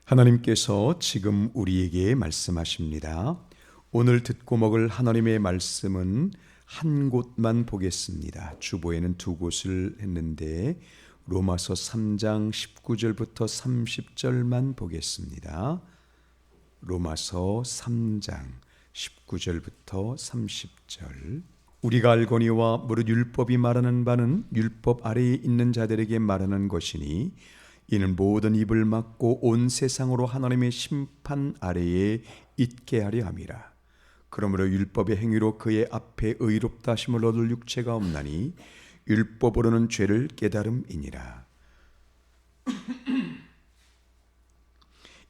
하나님께서 지금 우리에게 말씀하십니다. 오늘 듣고 먹을 하나님의 말씀은 한 곳만 보겠습니다. 주보에는 두 곳을 했는데 로마서 3장 19절부터 30절만 보겠습니다. 로마서 3장 19절부터 30절. 우리가 알거니와 무릇 율법이 말하는 바는 율법 아래에 있는 자들에게 말하는 것이니 이는 모든 입을 막고 온 세상으로 하나님의 심판 아래에 있게 하려 함이라. 그러므로 율법의 행위로 그의 앞에 의롭다 하심을 얻을 육체가 없나니 율법으로는 죄를 깨달음이니라.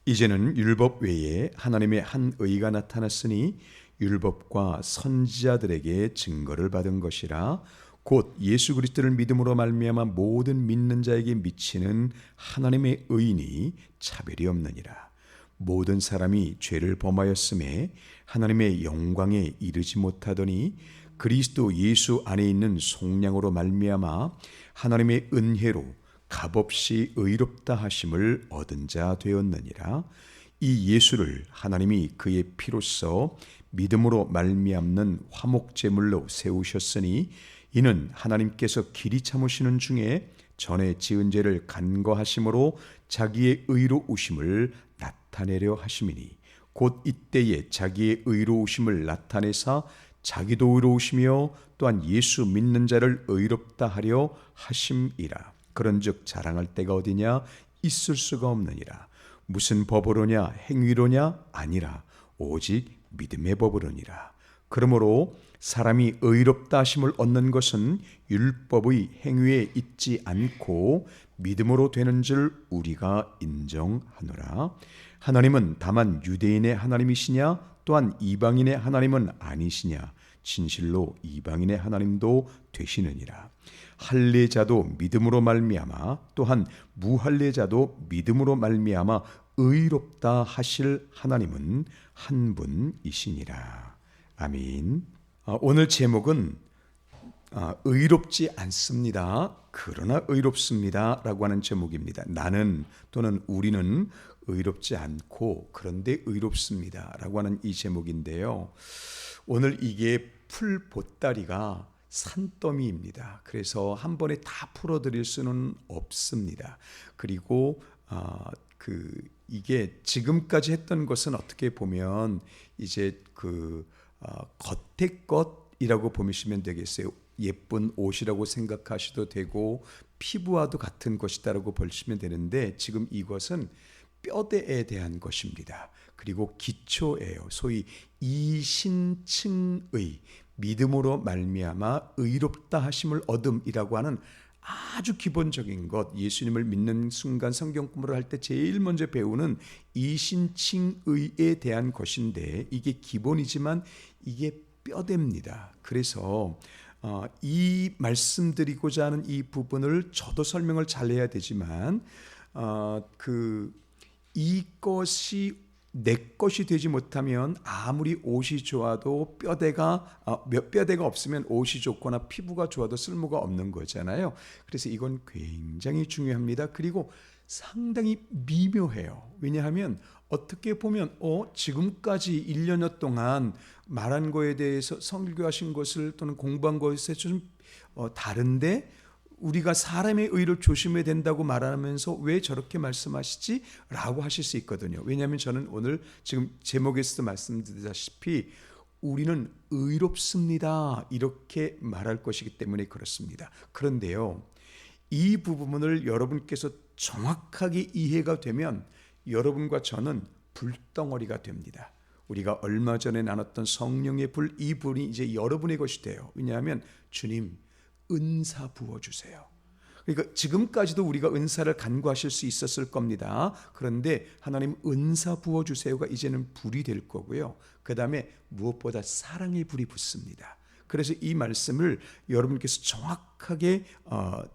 이제는 율법 외에 하나님의 한 의가 나타났으니 율법과 선지자들에게 증거를 받은 것이라. 곧 예수 그리스도를 믿음으로 말미암아 모든 믿는 자에게 미치는 하나님의 의인이 차별이 없느니라. 모든 사람이 죄를 범하였음에 하나님의 영광에 이르지 못하더니 그리스도 예수 안에 있는 속량으로 말미암아 하나님의 은혜로 값없이 의롭다 하심을 얻은 자 되었느니라. 이 예수를 하나님이 그의 피로써 믿음으로 말미암는 화목제물로 세우셨으니 이는 하나님께서 길이 참으시는 중에 전에 지은 죄를 간거하심으로 자기의 의로우심을 나타내려 하심이니 곧 이때에 자기의 의로우심을 나타내사 자기도 의로우시며 또한 예수 믿는 자를 의롭다 하려 하심이라. 그런즉 자랑할 데가 어디냐? 있을 수가 없느니라. 무슨 법으로냐? 행위로냐? 아니라 오직 믿음의 법으로니라. 그러므로 사람이 의롭다 하심을 얻는 것은 율법의 행위에 있지 않고 믿음으로 되는 줄 우리가 인정하노라. 하나님은 다만 유대인의 하나님이시냐? 또한 이방인의 하나님은 아니시냐? 진실로 이방인의 하나님도 되시느니라. 할례자도 믿음으로 말미암아 또한 무할례자도 믿음으로 말미암아 의롭다 하실 하나님은 한 분이시니라. 아멘. 오늘 제목은 의롭지 않습니다. 그러나 의롭습니다. 라고 하는 제목입니다. 나는 또는 우리는 의롭지 않고 그런데 의롭습니다. 라고 하는 이 제목인데요. 오늘 이게 풀 보따리가 산더미입니다. 그래서 한 번에 다 풀어드릴 수는 없습니다. 그리고 이게 지금까지 했던 것은 어떻게 보면 이제 겉의 것이라고 보시면 되겠어요. 예쁜 옷이라고 생각하셔도 되고 피부와도 같은 것이다라고 보시면 되는데 지금 이것은 뼈대에 대한 것입니다. 그리고 기초예요. 소위 이신층의 믿음으로 말미암아 의롭다 하심을 얻음이라고 하는 아주 기본적인 것, 예수님을 믿는 순간 성경 공부를 할 때 제일 먼저 배우는 이신칭의에 대한 것인데 이게 기본이지만 이게 뼈대입니다. 그래서 이 말씀드리고자 하는 이 부분을 저도 설명을 잘해야 되지만 이것이 내 것이 되지 못하면 아무리 옷이 좋아도 뼈대가 없으면 옷이 좋거나 피부가 좋아도 쓸모가 없는 거잖아요. 그래서 이건 굉장히 중요합니다. 그리고 상당히 미묘해요. 왜냐하면 어떻게 보면 지금까지 1년여 동안 말한 거에 대해서 설교하신 것을 또는 공부한 것에 좀 다른데 우리가 사람의 의를 조심해야 된다고 말하면서 왜 저렇게 말씀하시지? 라고 하실 수 있거든요. 왜냐하면 저는 오늘 지금 제목에서도 말씀드렸다시피 우리는 의롭습니다. 이렇게 말할 것이기 때문에 그렇습니다. 그런데요, 이 부분을 여러분께서 정확하게 이해가 되면 여러분과 저는 불덩어리가 됩니다. 우리가 얼마 전에 나눴던 성령의 불, 이 불이 이제 여러분의 것이 돼요. 왜냐하면 주님 은사 부어주세요. 그러니까 지금까지도 우리가 은사를 간구하실 수 있었을 겁니다. 그런데 하나님 은사 부어주세요가 이제는 불이 될 거고요. 그 다음에 무엇보다 사랑의 불이 붙습니다. 그래서 이 말씀을 여러분께서 정확하게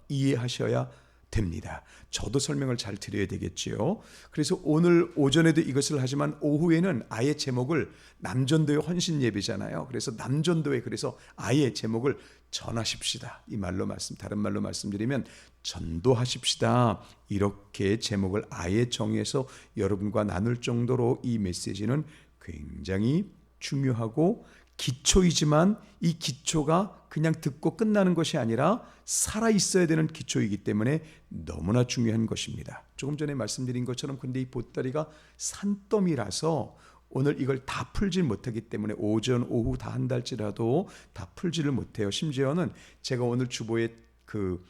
이해하셔야 됩니다. 저도 설명을 잘 드려야 되겠지요. 그래서 오늘 오전에도 이것을 하지만 오후에는 아예 제목을 남전도의 헌신 예배잖아요. 그래서 남전도에 그래서 아예 제목을 전하십시다. 이 말로 다른 말로 말씀드리면 전도하십시다. 이렇게 제목을 아예 정해서 여러분과 나눌 정도로 이 메시지는 굉장히 중요하고 기초이지만 이 기초가 그냥 듣고 끝나는 것이 아니라 살아 있어야 되는 기초이기 때문에 너무나 중요한 것입니다. 조금 전에 말씀드린 것처럼 근데 이 보따리가 산더미라서 오늘 이걸 다 풀지 못하기 때문에 오전 오후 다 한달지라도 다 풀지를 못해요. 심지어는 제가 오늘 주보에 그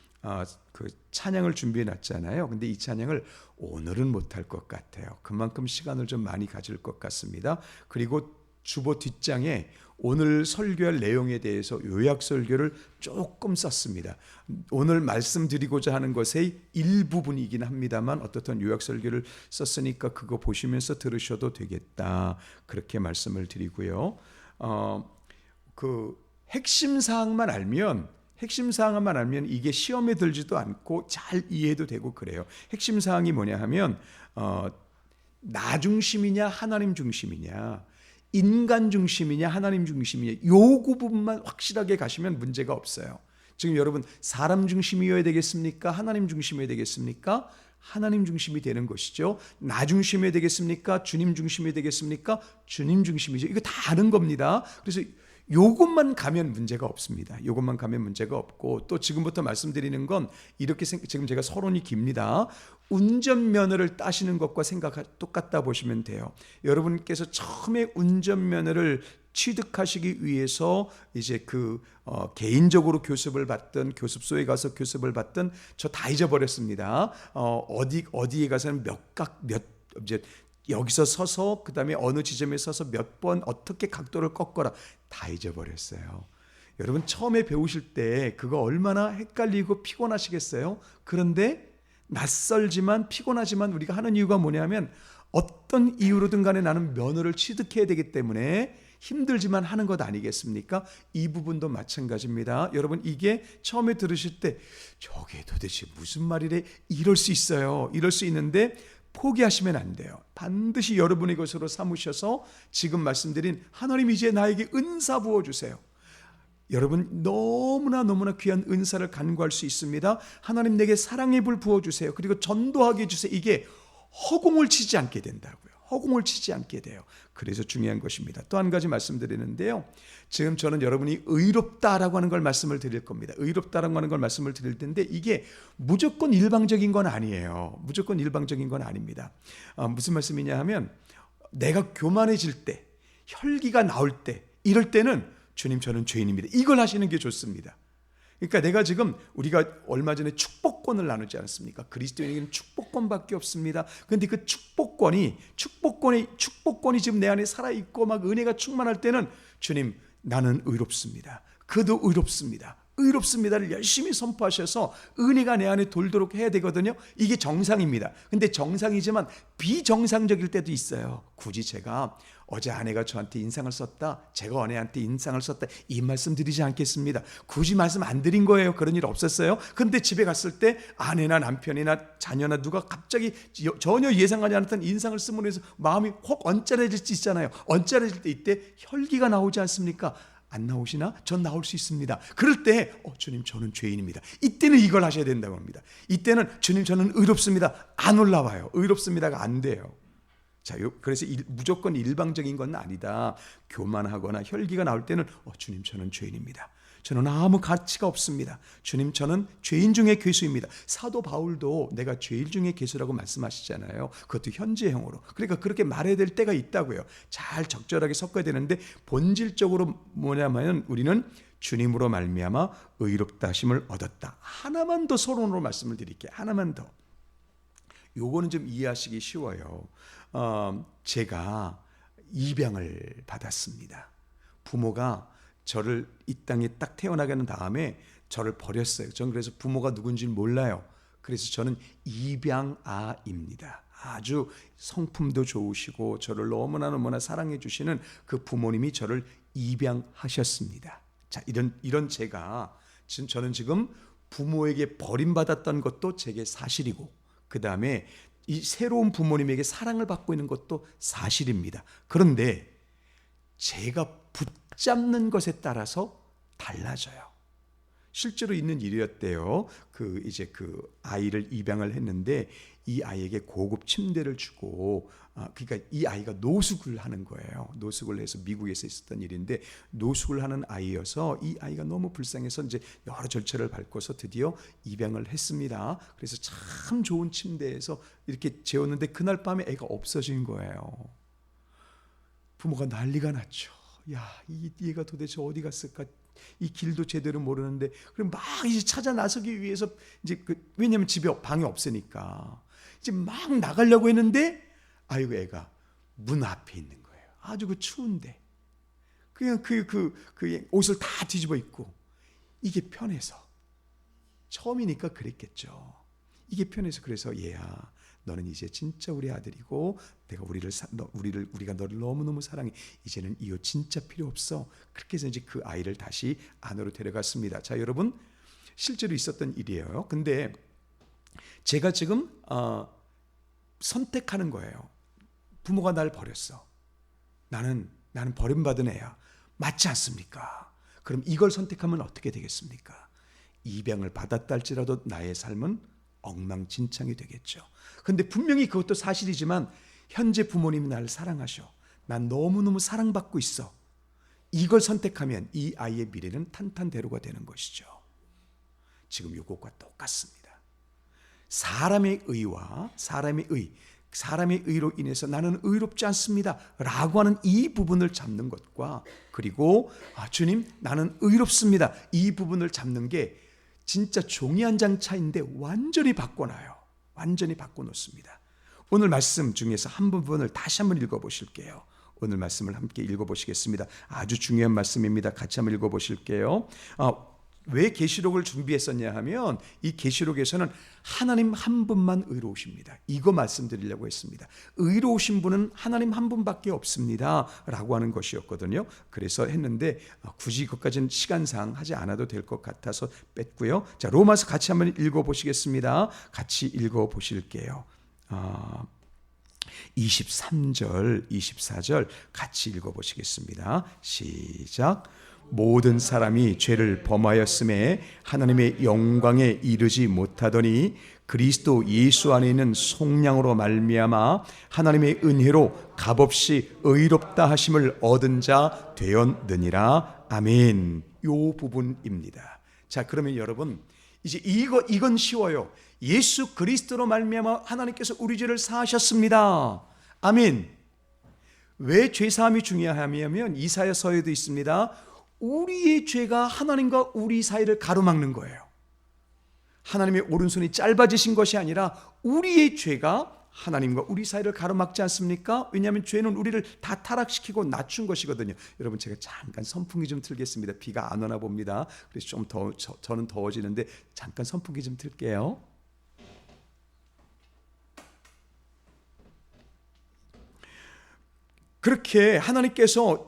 찬양을 준비해 놨잖아요. 근데 이 찬양을 오늘은 못할 것 같아요. 그만큼 시간을 좀 많이 가질 것 같습니다. 그리고 주보 뒷장에 오늘 설교할 내용에 대해서 요약 설교를 조금 썼습니다. 오늘 말씀드리고자 하는 것의 일부분이긴 합니다만 어떻든 요약 설교를 썼으니까 그거 보시면서 들으셔도 되겠다. 그렇게 말씀을 드리고요. 그 핵심 사항만 알면 이게 시험에 들지도 않고 잘 이해도 되고 그래요. 핵심 사항이 뭐냐 하면 나 중심이냐 하나님 중심이냐, 인간 중심이냐 하나님 중심이냐, 요 구분만 확실하게 가시면 문제가 없어요. 지금 여러분 사람 중심이어야 되겠습니까? 하나님 중심이어야 되겠습니까? 하나님 중심이 되는 것이죠. 나 중심이어야 되겠습니까? 주님 중심이 되겠습니까? 주님 중심이죠. 이거 다 아는 겁니다. 그래서 요것만 가면 문제가 없습니다. 요것만 가면 문제가 없고, 또 지금부터 말씀드리는 건 이렇게 지금 제가 서론이 깁니다. 운전면허를 따시는 것과 똑같다 보시면 돼요. 여러분께서 처음에 운전면허를 취득하시기 위해서 이제 개인적으로 교습을 받든 교습소에 가서 교습을 받든 저 다 잊어버렸습니다. 어디에 가서는 이제 여기서 서서 그다음에 어느 지점에 서서 몇 번 어떻게 각도를 꺾어라 다 잊어버렸어요. 여러분 처음에 배우실 때 그거 얼마나 헷갈리고 피곤하시겠어요? 그런데 낯설지만 피곤하지만 우리가 하는 이유가 뭐냐면 어떤 이유로든 간에 나는 면허를 취득해야 되기 때문에 힘들지만 하는 것 아니겠습니까? 이 부분도 마찬가지입니다. 여러분 이게 처음에 들으실 때 저게 도대체 무슨 말이래? 이럴 수 있어요. 이럴 수 있는데 포기하시면 안 돼요. 반드시 여러분의 것으로 삼으셔서 지금 말씀드린 하나님 이제 나에게 은사 부어주세요. 여러분 너무나 귀한 은사를 간구할 수 있습니다. 하나님 내게 사랑의 불 부어주세요. 그리고 전도하게 해주세요. 이게 허공을 치지 않게 된다고요. 허공을 치지 않게 돼요. 그래서 중요한 것입니다. 또 한 가지 말씀드리는데요. 지금 저는 여러분이 의롭다라고 하는 걸 말씀을 드릴 겁니다. 의롭다라고 하는 걸 말씀을 드릴 텐데 이게 무조건 일방적인 건 아니에요. 무조건 일방적인 건 아닙니다. 무슨 말씀이냐 하면 내가 교만해질 때, 혈기가 나올 때, 이럴 때는 주님 저는 죄인입니다. 이걸 하시는 게 좋습니다. 그러니까 내가 지금 우리가 얼마 전에 축복권을 나누지 않았습니까? 그리스도인에게는 축복권밖에 없습니다. 그런데 그 축복권이 지금 내 안에 살아있고 막 은혜가 충만할 때는 주님 나는 의롭습니다. 그도 의롭습니다. 의롭습니다를 열심히 선포하셔서 은혜가 내 안에 돌도록 해야 되거든요. 이게 정상입니다. 근데 정상이지만 비정상적일 때도 있어요. 굳이 제가 어제 아내가 저한테 인상을 썼다, 제가 아내한테 인상을 썼다, 이 말씀 드리지 않겠습니다. 굳이 말씀 안 드린 거예요. 그런 일 없었어요. 근데 집에 갔을 때 아내나 남편이나 자녀나 누가 갑자기 전혀 예상하지 않았던 인상을 쓰므로 해서 마음이 혹 언짢아질 수 있잖아요. 언짢아질 때 이때 혈기가 나오지 않습니까? 안 나오시나? 전 나올 수 있습니다. 그럴 때 주님 저는 죄인입니다. 이때는 이걸 하셔야 된다고 합니다. 이때는 주님 저는 의롭습니다. 안 올라와요. 의롭습니다가 안 돼요. 자, 그래서 무조건 일방적인 건 아니다. 교만하거나 혈기가 나올 때는 주님 저는 죄인입니다. 저는 아무 가치가 없습니다. 주님 저는 죄인 중에 괴수입니다. 사도 바울도 내가 죄인 중에 괴수라고 말씀하시잖아요. 그것도 현재형으로. 그러니까 그렇게 말해야 될 때가 있다고요. 잘 적절하게 섞어야 되는데 본질적으로 뭐냐면 우리는 주님으로 말미암아 의롭다 하심을 얻었다. 하나만 더 서론으로 말씀을 드릴게요. 하나만 더. 요거는 좀 이해하시기 쉬워요. 제가 입양을 받았습니다. 부모가 저를 이 땅에 딱 태어나게 한 다음에 저를 버렸어요. 전 그래서 부모가 누군지는 몰라요. 그래서 저는 입양아입니다. 아주 성품도 좋으시고 저를 너무나 사랑해 주시는 그 부모님이 저를 입양하셨습니다. 자, 이런 제가 저는 지금 부모에게 버림받았던 것도 제게 사실이고, 그 다음에 이 새로운 부모님에게 사랑을 받고 있는 것도 사실입니다. 그런데 제가 붙잡는 것에 따라서 달라져요. 실제로 있는 일이었대요. 이제 그 아이를 입양을 했는데 이 아이에게 고급 침대를 주고, 그러니까 이 아이가 노숙을 하는 거예요. 노숙을 해서 미국에서 있었던 일인데, 노숙을 하는 아이여서 이 아이가 너무 불쌍해서 이제 여러 절차를 밟고서 드디어 입양을 했습니다. 그래서 참 좋은 침대에서 이렇게 재웠는데 그날 밤에 애가 없어진 거예요. 부모가 난리가 났죠. 야, 이 애가 도대체 어디 갔을까? 이 길도 제대로 모르는데, 그럼 막 이제 찾아 나서기 위해서 이제 왜냐면 집에 방이 없으니까 이제 막 나가려고 했는데, 아이고 애가 문 앞에 있는 거예요. 아주 추운데 그냥 그 옷을 다 뒤집어 입고, 이게 편해서, 처음이니까 그랬겠죠. 이게 편해서, 그래서 얘야, 너는 이제 진짜 우리 아들이고 우리가 너를 너무너무 사랑해. 이제는 이 옷 진짜 필요 없어. 그렇게 해서 이제 그 아이를 다시 안으로 데려갔습니다. 자, 여러분, 실제로 있었던 일이에요. 근데 제가 지금 선택하는 거예요. 부모가 날 버렸어. 나는 버림받은 애야. 맞지 않습니까? 그럼 이걸 선택하면 어떻게 되겠습니까? 입양을 받았다 할지라도 나의 삶은 엉망진창이 되겠죠. 근데 분명히 그것도 사실이지만 현재 부모님이 나를 사랑하셔. 난 너무너무 사랑받고 있어. 이걸 선택하면 이 아이의 미래는 탄탄대로가 되는 것이죠. 지금 이것과 똑같습니다. 사람의 의로 인해서 나는 의롭지 않습니다 라고 하는 이 부분을 잡는 것과, 그리고 주님 나는 의롭습니다, 이 부분을 잡는 게 진짜 종이 한 장 차이인데 완전히 바꿔놔요. 완전히 바꿔놓습니다. 오늘 말씀 중에서 한 부분을 다시 한번 읽어보실게요. 오늘 말씀을 함께 읽어보시겠습니다. 아주 중요한 말씀입니다. 같이 한번 읽어보실게요. 왜 계시록을 준비했었냐 하면, 이 계시록에서는 하나님 한 분만 의로우십니다. 이거 말씀드리려고 했습니다. 의로우신 분은 하나님 한 분밖에 없습니다 라고 하는 것이었거든요. 그래서 했는데 굳이 그것까지는 시간상 하지 않아도 될 것 같아서 뺐고요. 자, 로마서 같이 한번 읽어보시겠습니다. 같이 읽어보실게요. 23절, 24절 같이 읽어보시겠습니다. 시작. 모든 사람이 죄를 범하였음에 하나님의 영광에 이르지 못하더니 그리스도 예수 안에 있는 속량으로 말미암아 하나님의 은혜로 값없이 의롭다 하심을 얻은 자 되었느니라. 아멘. 요 부분입니다. 자, 그러면 여러분, 이제 이건 쉬워요. 예수 그리스도로 말미암아 하나님께서 우리 죄를 사하셨습니다. 아멘. 왜 죄사함이 중요하냐면 이사야서에도 있습니다. 우리의 죄가 하나님과 우리 사이를 가로막는 거예요. 하나님의 오른손이 짧아지신 것이 아니라 우리의 죄가 하나님과 우리 사이를 가로막지 않습니까? 왜냐하면 죄는 우리를 다 타락시키고 낮춘 것이거든요. 여러분, 제가 잠깐 선풍기 좀 틀겠습니다. 비가 안 오나 봅니다. 그래서 좀 저는 더워지는데 잠깐 선풍기 좀 틀게요. 그렇게 하나님께서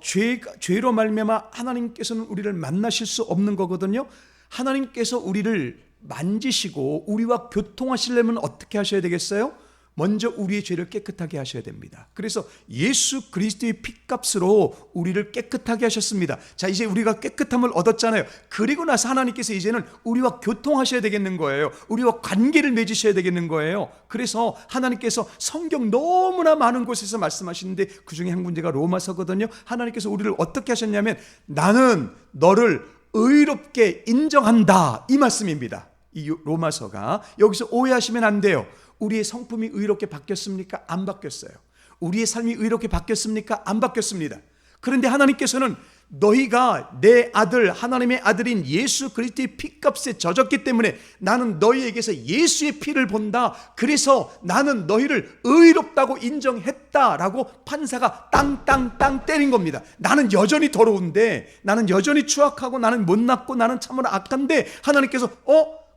죄로 말미암아 하나님께서는 우리를 만나실 수 없는 거거든요. 하나님께서 우리를 만지시고 우리와 교통하시려면 어떻게 하셔야 되겠어요? 먼저 우리의 죄를 깨끗하게 하셔야 됩니다. 그래서 예수 그리스도의 피값으로 우리를 깨끗하게 하셨습니다. 자, 이제 우리가 깨끗함을 얻었잖아요. 그리고 나서 하나님께서 이제는 우리와 교통하셔야 되겠는 거예요. 우리와 관계를 맺으셔야 되겠는 거예요. 그래서 하나님께서 성경 너무나 많은 곳에서 말씀하시는데 그 중에 한 문제가 로마서거든요. 하나님께서 우리를 어떻게 하셨냐면 나는 너를 의롭게 인정한다, 이 말씀입니다. 이 로마서가, 여기서 오해하시면 안 돼요. 우리의 성품이 의롭게 바뀌었습니까? 안 바뀌었어요. 우리의 삶이 의롭게 바뀌었습니까? 안 바뀌었습니다. 그런데 하나님께서는 너희가 내 아들, 하나님의 아들인 예수 그리스도의 피값에 젖었기 때문에 나는 너희에게서 예수의 피를 본다. 그래서 나는 너희를 의롭다고 인정했다라고 판사가 땅땅땅 때린 겁니다. 나는 여전히 더러운데, 나는 여전히 추악하고, 나는 못났고, 나는 참으로 악한데 하나님께서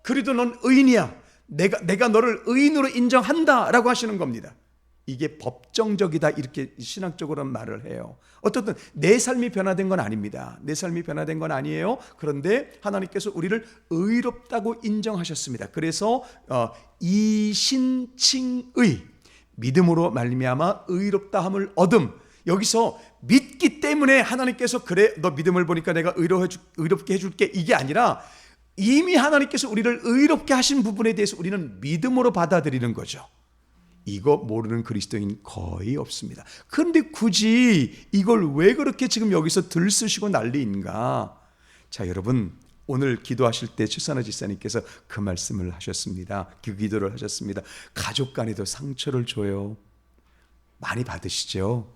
그래도 넌 의인이야. 내가 너를 의인으로 인정한다라고 하시는 겁니다. 이게 법정적이다 이렇게 신학적으로는 말을 해요. 어떻든 내 삶이 변화된 건 아닙니다. 내 삶이 변화된 건 아니에요. 그런데 하나님께서 우리를 의롭다고 인정하셨습니다. 그래서 이신칭의 믿음으로 말미암아 의롭다함을 얻음. 여기서 믿기 때문에 하나님께서 그래 너 믿음을 보니까 내가 의롭게 해줄게 이게 아니라 이미 하나님께서 우리를 의롭게 하신 부분에 대해서 우리는 믿음으로 받아들이는 거죠. 이거 모르는 그리스도인 거의 없습니다. 그런데 굳이 이걸 왜 그렇게 지금 여기서 들쓰시고 난리인가? 자, 여러분 오늘 기도하실 때 최선화 지사님께서 그 말씀을 하셨습니다. 그 기도를 하셨습니다. 가족 간에도 상처를 줘요. 많이 받으시죠?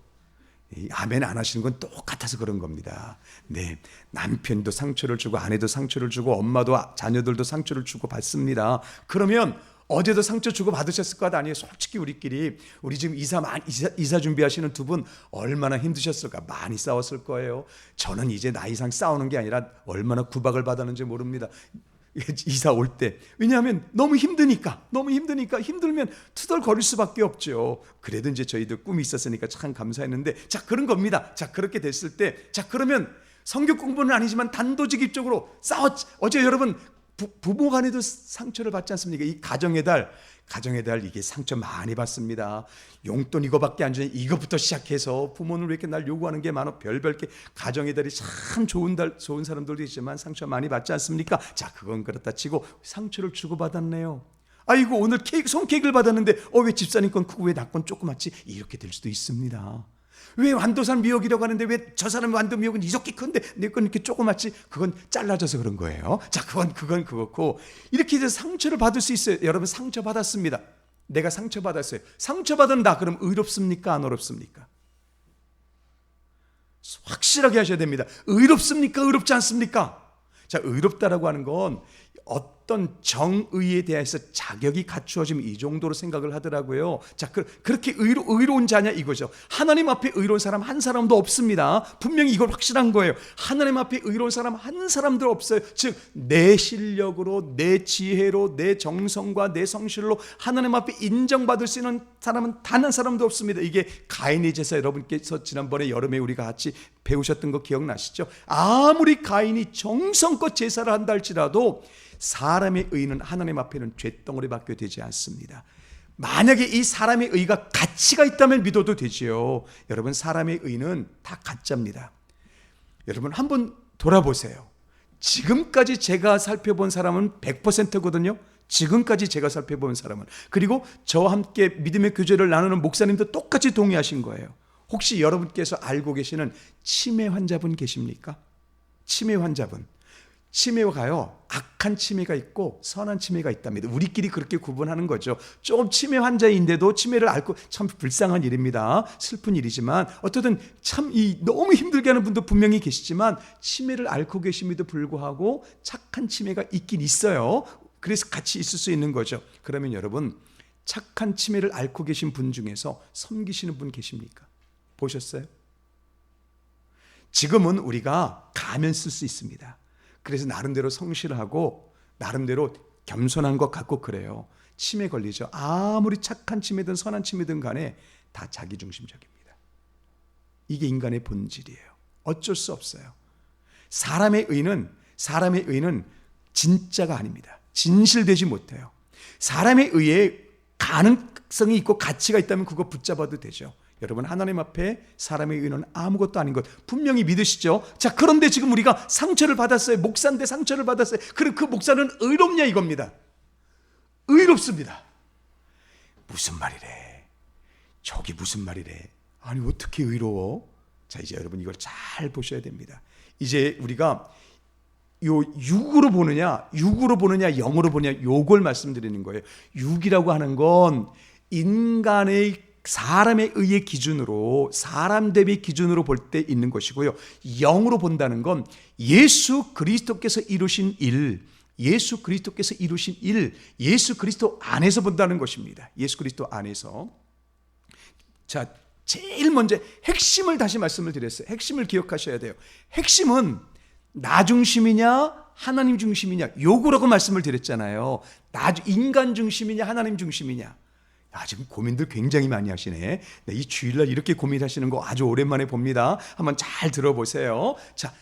아멘 안 하시는 건 똑같아서 그런 겁니다. 네, 남편도 상처를 주고 아내도 상처를 주고 엄마도 자녀들도 상처를 주고 받습니다. 그러면 어제도 상처 주고 받으셨을 것 아니에요? 솔직히 우리 지금 이사 준비하시는 두 분 얼마나 힘드셨을까? 많이 싸웠을 거예요. 저는 이제 나이상 싸우는 게 아니라 얼마나 구박을 받았는지 모릅니다. 이사 올 때. 왜냐하면 너무 힘드니까 힘들면 투덜거릴 수밖에 없죠. 그래도 이제 저희도 꿈이 있었으니까 참 감사했는데 자 그런 겁니다. 자 그렇게 됐을 때 자 그러면 성경 공부는 아니지만 단도직입적으로 어제 여러분 부부 간에도 상처를 받지 않습니까? 이 가정의 달 이게 상처 많이 받습니다. 용돈 이거밖에 안 주니 이것부터 시작해서 부모는 왜 이렇게 날 요구하는 게 많아? 별별 게 가정의 달이 참 좋은 사람들도 있지만 상처 많이 받지 않습니까? 자 그건 그렇다 치고 상처를 주고받았네요. 아이고 오늘 손케이크를 받았는데 왜 집사님 건 크고 왜 나 건 조그맣지? 이렇게 될 수도 있습니다. 왜 완도산 미역이라고 하는데 왜 저 사람 완도 미역은 이렇게 큰데 내 건 이렇게 조그맣지? 그건 잘라져서 그런 거예요. 자, 그건 그렇고 이렇게 해서 상처를 받을 수 있어요. 여러분 상처 받았습니다. 내가 상처 받았어요. 상처 받은 나 그럼 의롭습니까? 안 의롭습니까? 확실하게 하셔야 됩니다. 의롭습니까? 의롭지 않습니까? 자, 의롭다라고 하는 건 어떤 정의에 대해서 자격이 갖추어지면 이 정도로 생각을 하더라고요. 자, 그렇게 의로운 자냐 이거죠. 하나님 앞에 의로운 사람 한 사람도 없습니다. 분명히 이걸 확실한 거예요. 하나님 앞에 의로운 사람 한 사람도 없어요. 즉 내 실력으로 내 지혜로 내 정성과 내 성실로 하나님 앞에 인정받을 수 있는 사람은 단 한 사람도 없습니다. 이게 가인의 제사 여러분께서 지난번에 여름에 우리가 같이 배우셨던 거 기억나시죠? 아무리 가인이 정성껏 제사를 한다 할지라도 사람의 의는 하나님 앞에는 쇳덩어리밖에 되지 않습니다. 만약에 이 사람의 의가 가치가 있다면 믿어도 되지요. 여러분 사람의 의는 다 가짜입니다. 여러분 한번 돌아보세요. 지금까지 제가 살펴본 사람은 100%거든요. 지금까지 제가 살펴본 사람은. 그리고 저와 함께 믿음의 교제를 나누는 목사님도 똑같이 동의하신 거예요. 혹시 여러분께서 알고 계시는 치매 환자분 계십니까? 치매 환자분. 치매가요 악한 치매가 있고 선한 치매가 있답니다. 우리끼리 그렇게 구분하는 거죠. 조금 치매 환자인데도 치매를 앓고 참 불쌍한 일입니다. 슬픈 일이지만 어쨌든 참 너무 힘들게 하는 분도 분명히 계시지만 치매를 앓고 계심에도 불구하고 착한 치매가 있긴 있어요. 그래서 같이 있을 수 있는 거죠. 그러면 여러분 착한 치매를 앓고 계신 분 중에서 섬기시는 분 계십니까? 보셨어요? 지금은 우리가 가면 쓸 수 있습니다. 그래서 나름대로 성실하고 나름대로 겸손한 것 같고 그래요. 치매 걸리죠. 아무리 착한 치매든 선한 치매든 간에 다 자기중심적입니다. 이게 인간의 본질이에요. 어쩔 수 없어요. 사람의 의는 진짜가 아닙니다. 진실되지 못해요. 사람의 의에 가능성이 있고 가치가 있다면 그거 붙잡아도 되죠. 여러분 하나님 앞에 사람의 의는 아무것도 아닌 것 분명히 믿으시죠? 자 그런데 지금 우리가 상처를 받았어요. 목사인데 상처를 받았어요. 그럼 그 목사는 의롭냐 이겁니다. 의롭습니다. 무슨 말이래? 저기 무슨 말이래? 아니 어떻게 의로워? 자 이제 여러분 이걸 잘 보셔야 됩니다. 이제 우리가 요 육으로 보느냐 영으로 보느냐 요걸 말씀드리는 거예요. 육이라고 하는 건 사람의 의의 기준으로 사람 대비 기준으로 볼 때 있는 것이고요. 영으로 본다는 건 예수 그리스도께서 이루신 일, 예수 그리스도 안에서 본다는 것입니다. 예수 그리스도 안에서. 자, 제일 먼저 핵심을 다시 말씀을 드렸어요. 핵심을 기억하셔야 돼요. 핵심은 나 중심이냐 하나님 중심이냐 요거라고 말씀을 드렸잖아요. 인간 중심이냐 하나님 중심이냐. 지금 고민들 굉장히 많이 하시네. 네, 이 주일날 이렇게 고민하시는 거 아주 오랜만에 봅니다. 한번 잘 들어보세요. 자,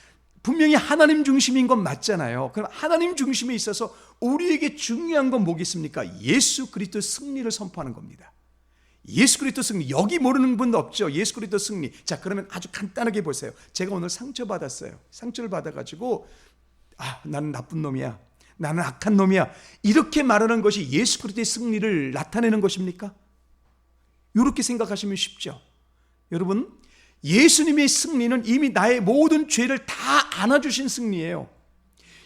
분명히 하나님 중심인 건 맞잖아요. 그럼 하나님 중심에 있어서 우리에게 중요한 건 뭐겠습니까? 예수 그리스도 승리를 선포하는 겁니다. 예수 그리스도 승리. 여기 모르는 분도 없죠. 예수 그리스도 승리. 자, 그러면 아주 간단하게 보세요. 제가 오늘 상처받았어요. 상처를 받아가지고 나는 나쁜 놈이야, 나는 악한 놈이야, 이렇게 말하는 것이 예수 그리스도의 승리를 나타내는 것입니까? 이렇게 생각하시면 쉽죠. 여러분, 예수님의 승리는 이미 나의 모든 죄를 다 안아주신 승리예요.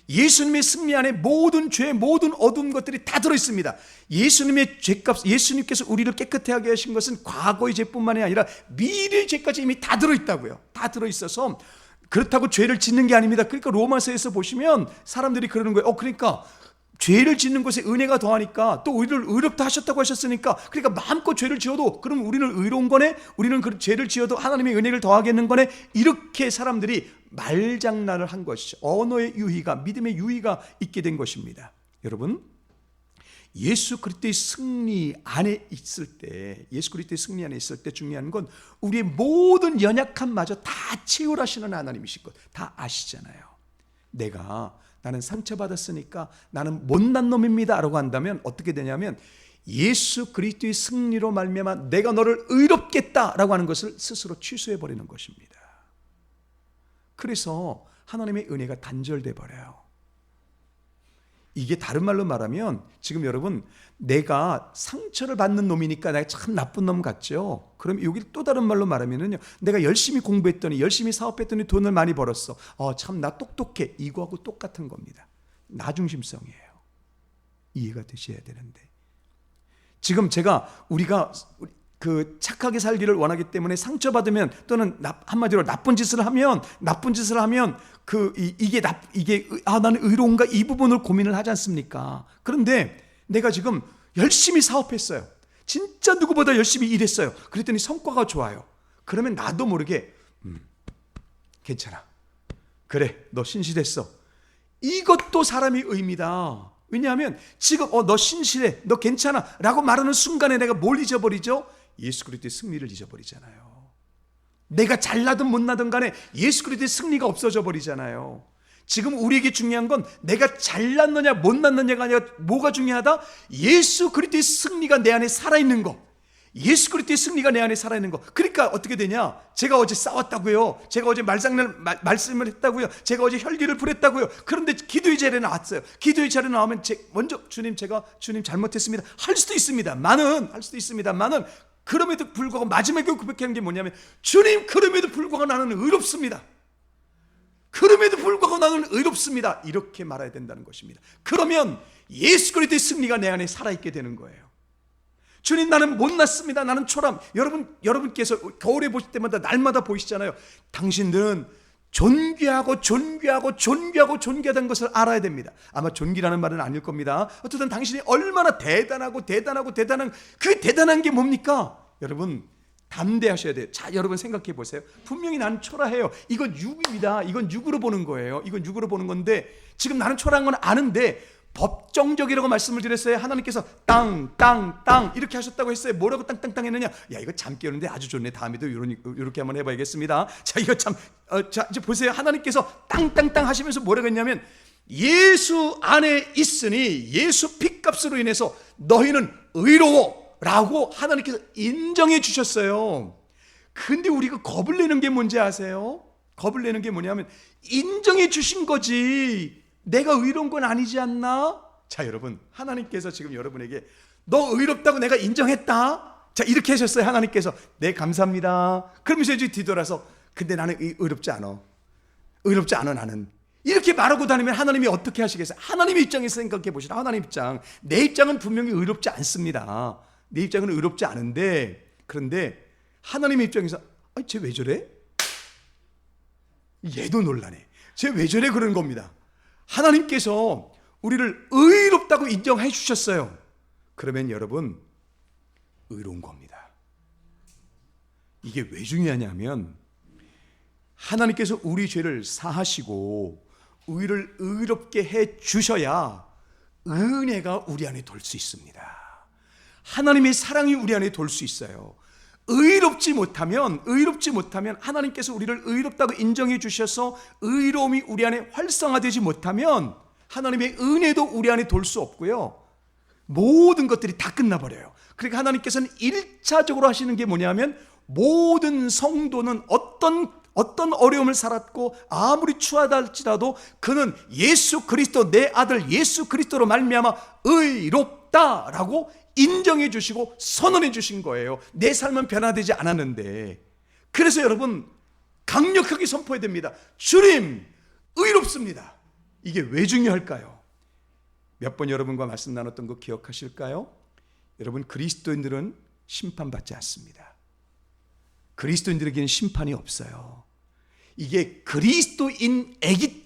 예수님의 승리 안에 모든 죄, 모든 어두운 것들이 다 들어있습니다. 예수님의 죄값, 예수님께서 우리를 깨끗하게 하게 하신 것은 과거의 죄뿐만이 아니라 미래의 죄까지 이미 다 들어있다고요. 다 들어있어서 그렇다고 죄를 짓는 게 아닙니다. 그러니까 로마서에서 보시면 사람들이 그러는 거예요. 그러니까 죄를 짓는 것에 은혜가 더하니까 또 우리를 의롭다 하셨다고 하셨으니까, 그러니까 마음껏 죄를 지어도 그럼 우리는 의로운 거네? 우리는 그 죄를 지어도 하나님의 은혜를 더하겠는 거네? 이렇게 사람들이 말장난을 한 것이죠. 언어의 유희가, 믿음의 유희가 있게 된 것입니다. 여러분, 예수 그리스도의 승리 안에 있을 때, 예수 그리스도의 승리 안에 있을 때 중요한 건 우리의 모든 연약함마저 다 채울하시는 하나님이실 것 다 아시잖아요. 나는 상처받았으니까 나는 못난 놈입니다 라고 한다면 어떻게 되냐면 예수 그리스도의 승리로 말미암아 내가 너를 의롭겠다라고 하는 것을 스스로 취소해버리는 것입니다. 그래서 하나님의 은혜가 단절돼 버려요. 이게 다른 말로 말하면 지금 여러분, 내가 상처를 받는 놈이니까 내가 참 나쁜 놈 같죠. 그럼 여기 또 다른 말로 말하면요, 내가 열심히 공부했더니, 열심히 사업했더니 돈을 많이 벌었어. 참 나 똑똑해. 이거하고 똑같은 겁니다. 나 중심성이에요. 이해가 되셔야 되는데, 지금 우리가 그 착하게 살기를 원하기 때문에 상처받으면, 또는 한마디로 나쁜 짓을 하면 나는 의로운가, 이 부분을 고민을 하지 않습니까? 그런데 내가 지금 열심히 사업했어요. 진짜 누구보다 열심히 일했어요. 그랬더니 성과가 좋아요. 그러면 나도 모르게 괜찮아, 그래, 너 신실했어. 이것도 사람의 의미다. 왜냐하면 지금 너 신실해, 너 괜찮아 라고 말하는 순간에 내가 뭘 잊어버리죠? 예수 그리스도의 승리를 잊어버리잖아요. 내가 잘나든 못나든 간에 예수 그리스도의 승리가 없어져 버리잖아요. 지금 우리에게 중요한 건 내가 잘났느냐 못났느냐가 아니라 뭐가 중요하다? 예수 그리스도의 승리가 내 안에 살아있는 거. 예수 그리스도의 승리가 내 안에 살아있는 거. 그러니까 어떻게 되냐? 제가 어제 싸웠다고요. 제가 어제 말씀을 했다고요. 제가 어제 혈기를 부렸다고요. 그런데 기도의 자리에 나왔어요. 기도의 자리에 나오면 먼저 주님 잘못했습니다 할 수도 있습니다만은 그럼에도 불구하고 마지막에 고백하는 게 뭐냐면, 주님, 그럼에도 불구하고 나는 의롭습니다. 그럼에도 불구하고 나는 의롭습니다. 이렇게 말해야 된다는 것입니다. 그러면 예수 그리스도의 승리가 내 안에 살아있게 되는 거예요. 주님, 나는 못났습니다. 나는 초람. 여러분께서 겨울에 보실 때마다 날마다 보이시잖아요. 당신들은 존귀하다는 것을 알아야 됩니다. 아마 존귀라는 말은 아닐 겁니다. 어쨌든 당신이 얼마나 대단한 그 대단한 게 뭡니까? 여러분, 담대하셔야 돼요. 자, 여러분 생각해 보세요. 분명히 나는 초라해요. 이건 육입니다. 이건 육으로 보는 거예요. 이건 육으로 보는 건데, 지금 나는 초라한 건 아는데 법정적이라고 말씀을 드렸어요. 하나님께서 땅 이렇게 하셨다고 했어요. 뭐라고 땅 했느냐? 야, 이거 잠 깨우는데 아주 좋네. 다음에도 이렇게 한번 해봐야겠습니다. 자, 이거 이제 보세요. 하나님께서 땅 하시면서 뭐라고 했냐면, 예수 안에 있으니 예수 피값으로 인해서 너희는 의로워 라고 하나님께서 인정해 주셨어요. 근데 우리가 겁을 내는 게 뭔지 아세요? 겁을 내는 게 뭐냐면, 인정해 주신 거지 내가 의로운 건 아니지 않나? 자, 여러분, 하나님께서 지금 여러분에게 너 의롭다고 내가 인정했다. 자, 이렇게 하셨어요. 하나님께서. 네, 감사합니다. 그러면서 이제 뒤돌아서, 근데 나는 의롭지 않아 나는. 이렇게 말하고 다니면 하나님이 어떻게 하시겠어요? 하나님의 입장에서 생각해 보시라. 하나님 입장. 내 입장은 분명히 의롭지 않습니다. 내 입장은 의롭지 않은데, 그런데 하나님의 입장에서 쟤 왜 저래? 얘도 논란해. 쟤 왜 저래? 그러는 겁니다. 하나님께서 우리를 의롭다고 인정해 주셨어요. 그러면 여러분, 의로운 겁니다. 이게 왜 중요하냐면, 하나님께서 우리 죄를 사하시고 우리를 의롭게 해 주셔야 은혜가 우리 안에 돌 수 있습니다. 하나님의 사랑이 우리 안에 돌 수 있어요. 의롭지 못하면 하나님께서 우리를 의롭다고 인정해 주셔서 의로움이 우리 안에 활성화되지 못하면 하나님의 은혜도 우리 안에 돌 수 없고요. 모든 것들이 다 끝나버려요. 그러니까 하나님께서는 1차적으로 하시는 게 뭐냐면 모든 성도는 어떤 어려움을 살았고 아무리 추하다 할지라도 그는 예수 그리스도 내 아들 예수 그리스도로 말미암아 의롭다라고 인정해 주시고 선언해 주신 거예요. 내 삶은 변화되지 않았는데. 그래서 여러분 강력하게 선포해야 됩니다. 주님 의롭습니다. 이게 왜 중요할까요? 몇 번 여러분과 말씀 나눴던 거 기억하실까요? 여러분 그리스도인들은 심판받지 않습니다. 그리스도인들에게는 심판이 없어요. 이게 그리스도인이기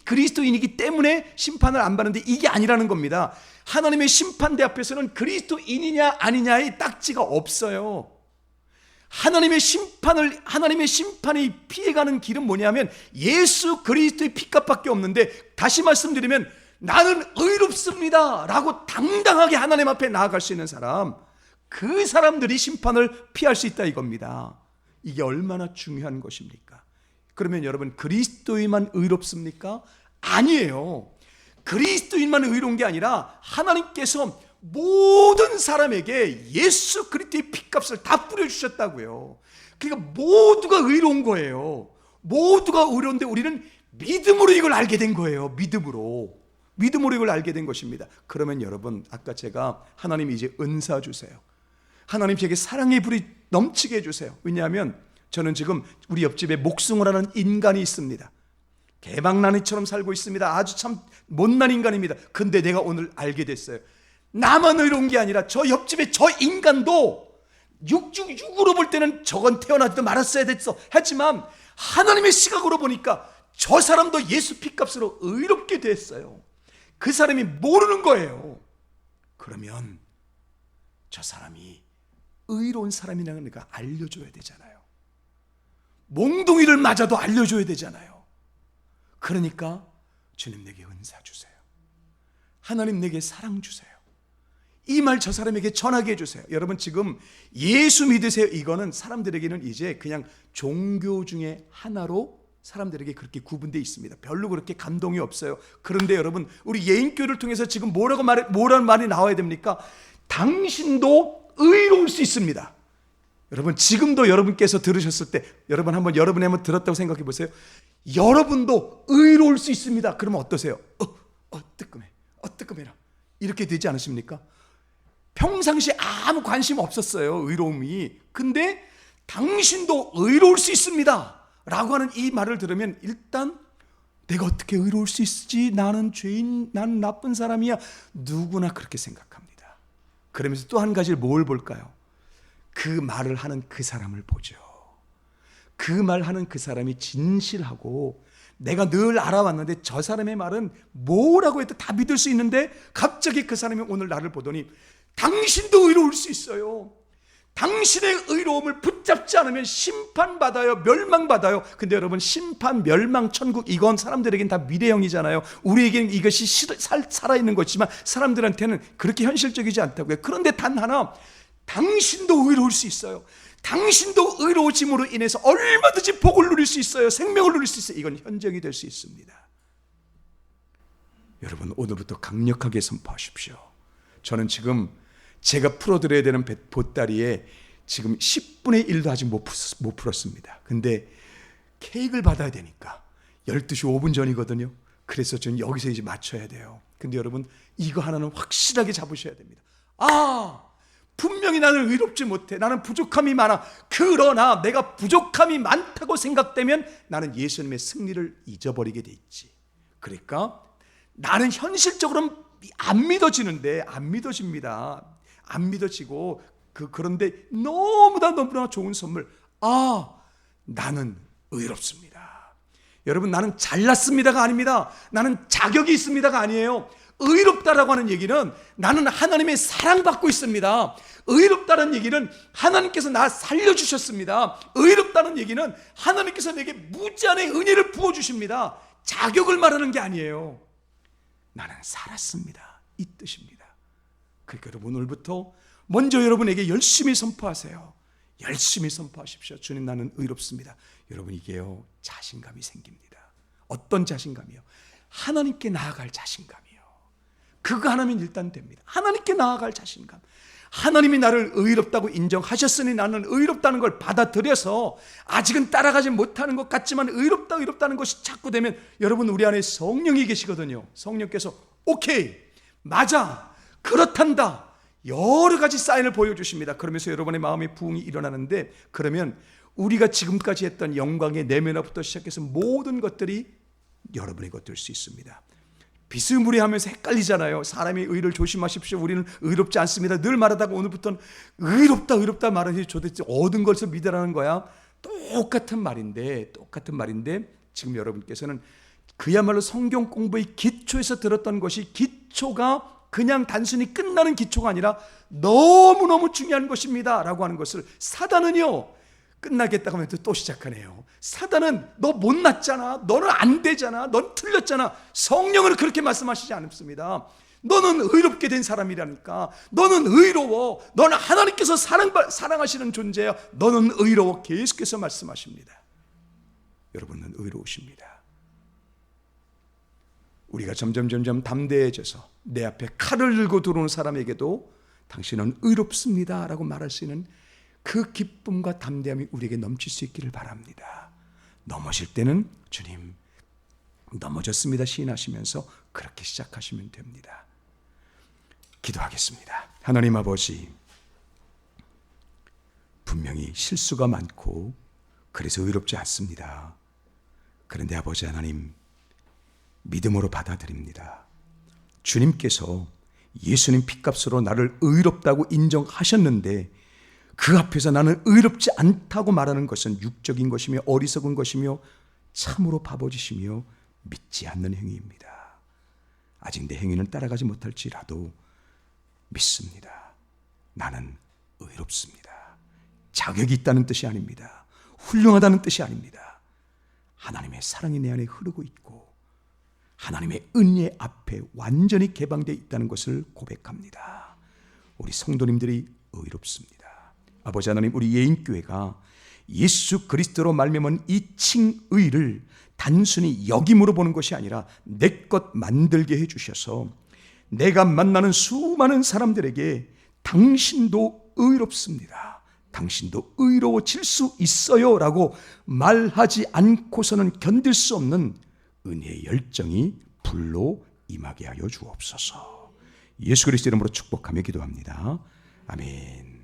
때문에 심판을 안 받는데 이게 아니라는 겁니다. 하나님의 심판대 앞에서는 그리스도인이냐 아니냐의 딱지가 없어요. 하나님의 심판이 피해가는 길은 뭐냐면 예수 그리스도의 피값밖에 없는데, 다시 말씀드리면 나는 의롭습니다 라고 당당하게 하나님 앞에 나아갈 수 있는 사람, 그 사람들이 심판을 피할 수 있다 이겁니다. 이게 얼마나 중요한 것입니까? 그러면 여러분 그리스도인만 의롭습니까? 아니에요. 그리스도인만 의로운 게 아니라 하나님께서 모든 사람에게 예수 그리스도의 피값을 다 뿌려주셨다고요. 그러니까 모두가 의로운 거예요. 모두가 의로운데 우리는 믿음으로 이걸 알게 된 거예요. 믿음으로 이걸 알게 된 것입니다. 그러면 여러분 아까 제가 하나님 이제 은사 주세요. 하나님 제게 사랑의 불이 넘치게 해주세요. 왜냐하면 저는 지금 우리 옆집에 목승호라는 인간이 있습니다. 개방난이처럼 살고 있습니다. 아주 참 못난 인간입니다. 근데 내가 오늘 알게 됐어요. 나만 의로운 게 아니라 저 옆집에 저 인간도 육으로 볼 때는 저건 태어나지도 말았어야 됐어 하지만 하나님의 시각으로 보니까 저 사람도 예수 피값으로 의롭게 됐어요. 그 사람이 모르는 거예요. 그러면 저 사람이 의로운 사람이라는 걸 알려줘야 되잖아요. 몽둥이를 맞아도 알려줘야 되잖아요. 그러니까 주님 내게 은사 주세요. 하나님 내게 사랑 주세요. 이 말 저 사람에게 전하게 해주세요. 여러분 지금 예수 믿으세요 이거는 사람들에게는 이제 그냥 종교 중에 하나로 사람들에게 그렇게 구분되어 있습니다. 별로 그렇게 감동이 없어요. 그런데 여러분 우리 예인교를 통해서 지금 뭐라는 말이 나와야 됩니까? 당신도 의로울 수 있습니다. 여러분 지금도 여러분께서 들으셨을 때 여러분이 한번 들었다고 생각해 보세요. 여러분도 의로울 수 있습니다. 그러면 어떠세요? 뜨끔해라 이렇게 되지 않으십니까? 평상시에 아무 관심 없었어요, 의로움이. 근데 당신도 의로울 수 있습니다 라고 하는 이 말을 들으면 일단 내가 어떻게 의로울 수 있지? 나는 죄인, 나는 나쁜 사람이야. 누구나 그렇게 생각합니다. 그러면서 또 한 가지를 뭘 볼까요? 그 말을 하는 그 사람을 보죠. 그 말하는 그 사람이 진실하고 내가 늘 알아왔는데 저 사람의 말은 뭐라고 해도 다 믿을 수 있는데 갑자기 그 사람이 오늘 나를 보더니 당신도 의로울 수 있어요. 당신의 의로움을 붙잡지 않으면 심판받아요, 멸망받아요. 근데 여러분 심판, 멸망, 천국 이건 사람들에겐 다 미래형이잖아요. 우리에게는 이것이 살아있는 것이지만 사람들한테는 그렇게 현실적이지 않다고요. 그런데 단 하나, 당신도 의로울 수 있어요. 당신도 의로워짐으로 인해서 얼마든지 복을 누릴 수 있어요. 생명을 누릴 수 있어요. 이건 현정이 될 수 있습니다. 여러분 오늘부터 강력하게 선포하십시오. 저는 지금 제가 풀어드려야 되는 보따리에 지금 10분의 1도 아직 못 풀었습니다. 근데 케이크를 받아야 되니까 12시 5분 전이거든요. 그래서 저는 여기서 이제 맞춰야 돼요. 근데 여러분 이거 하나는 확실하게 잡으셔야 됩니다. 분명히 나는 의롭지 못해. 나는 부족함이 많아. 그러나 내가 부족함이 많다고 생각되면 나는 예수님의 승리를 잊어버리게 돼 있지. 그러니까 나는 현실적으로는 안 믿어지는데 안 믿어집니다. 안 믿어지고 그런데 너무나 좋은 선물. 나는 의롭습니다. 여러분 나는 잘났습니다가 아닙니다. 나는 자격이 있습니다가 아니에요. 의롭다라고 하는 얘기는 나는 하나님의 사랑받고 있습니다. 의롭다는 얘기는 하나님께서 나 살려주셨습니다. 의롭다는 얘기는 하나님께서 내게 무제한의 은혜를 부어주십니다. 자격을 말하는 게 아니에요. 나는 살았습니다 이 뜻입니다. 그러니까 여러분 오늘부터 먼저 여러분에게 열심히 선포하세요. 열심히 선포하십시오. 주님, 나는 의롭습니다. 여러분, 이게요, 자신감이 생깁니다. 어떤 자신감이요? 하나님께 나아갈 자신감이요. 그거 하나면 일단 됩니다. 하나님께 나아갈 자신감. 하나님이 나를 의롭다고 인정하셨으니 나는 의롭다는 걸 받아들여서 아직은 따라가지 못하는 것 같지만 의롭다는 것이 자꾸 되면, 여러분, 우리 안에 성령이 계시거든요. 성령께서 오케이, 맞아, 그렇단다, 여러 가지 사인을 보여주십니다. 그러면서 여러분의 마음의 부흥이 일어나는데, 그러면 우리가 지금까지 했던 영광의 내면화부터 시작해서 모든 것들이 여러분의 것 될 수 있습니다. 비스무리하면서 헷갈리잖아요. 사람의 의를 조심하십시오. 우리는 의롭지 않습니다. 늘 말하다가 오늘부터는 의롭다 말하니 도대체 얻은 것을 믿으라는 거야. 똑같은 말인데 지금 여러분께서는 그야말로 성경 공부의 기초에서 들었던 것이, 기초가 그냥 단순히 끝나는 기초가 아니라 너무너무 중요한 것입니다 라고 하는 것을, 사단은요, 끝나겠다고 하면 또 시작하네요. 사단은 너 못났잖아, 너는 안 되잖아, 넌 틀렸잖아. 성령은 그렇게 말씀하시지 않습니다. 너는 의롭게 된 사람이라니까. 너는 의로워. 너는 하나님께서 사랑하시는 존재야. 너는 의로워. 계속해서 말씀하십니다. 여러분은 의로우십니다. 우리가 점점 담대해져서 내 앞에 칼을 들고 들어오는 사람에게도 당신은 의롭습니다 라고 말할 수 있는 그 기쁨과 담대함이 우리에게 넘칠 수 있기를 바랍니다. 넘어질 때는 주님, 넘어졌습니다 시인하시면서 그렇게 시작하시면 됩니다. 기도하겠습니다. 하나님 아버지, 분명히 실수가 많고 그래서 의롭지 않습니다. 그런데 아버지 하나님, 믿음으로 받아들입니다. 주님께서 예수님 피값으로 나를 의롭다고 인정하셨는데 그 앞에서 나는 의롭지 않다고 말하는 것은 육적인 것이며 어리석은 것이며 참으로 바보짓이며 믿지 않는 행위입니다. 아직 내 행위는 따라가지 못할지라도 믿습니다. 나는 의롭습니다. 자격이 있다는 뜻이 아닙니다. 훌륭하다는 뜻이 아닙니다. 하나님의 사랑이 내 안에 흐르고 있고 하나님의 은혜 앞에 완전히 개방되어 있다는 것을 고백합니다. 우리 성도님들이 의롭습니다. 아버지 하나님, 우리 예인교회가 예수 그리스도로 말미암은 이 칭의를 단순히 역임으로 보는 것이 아니라 내 것 만들게 해주셔서 내가 만나는 수많은 사람들에게 당신도 의롭습니다, 당신도 의로워질 수 있어요 라고 말하지 않고서는 견딜 수 없는 은혜의 열정이 불로 임하게 하여 주옵소서. 예수 그리스도 이름으로 축복하며 기도합니다. 아멘.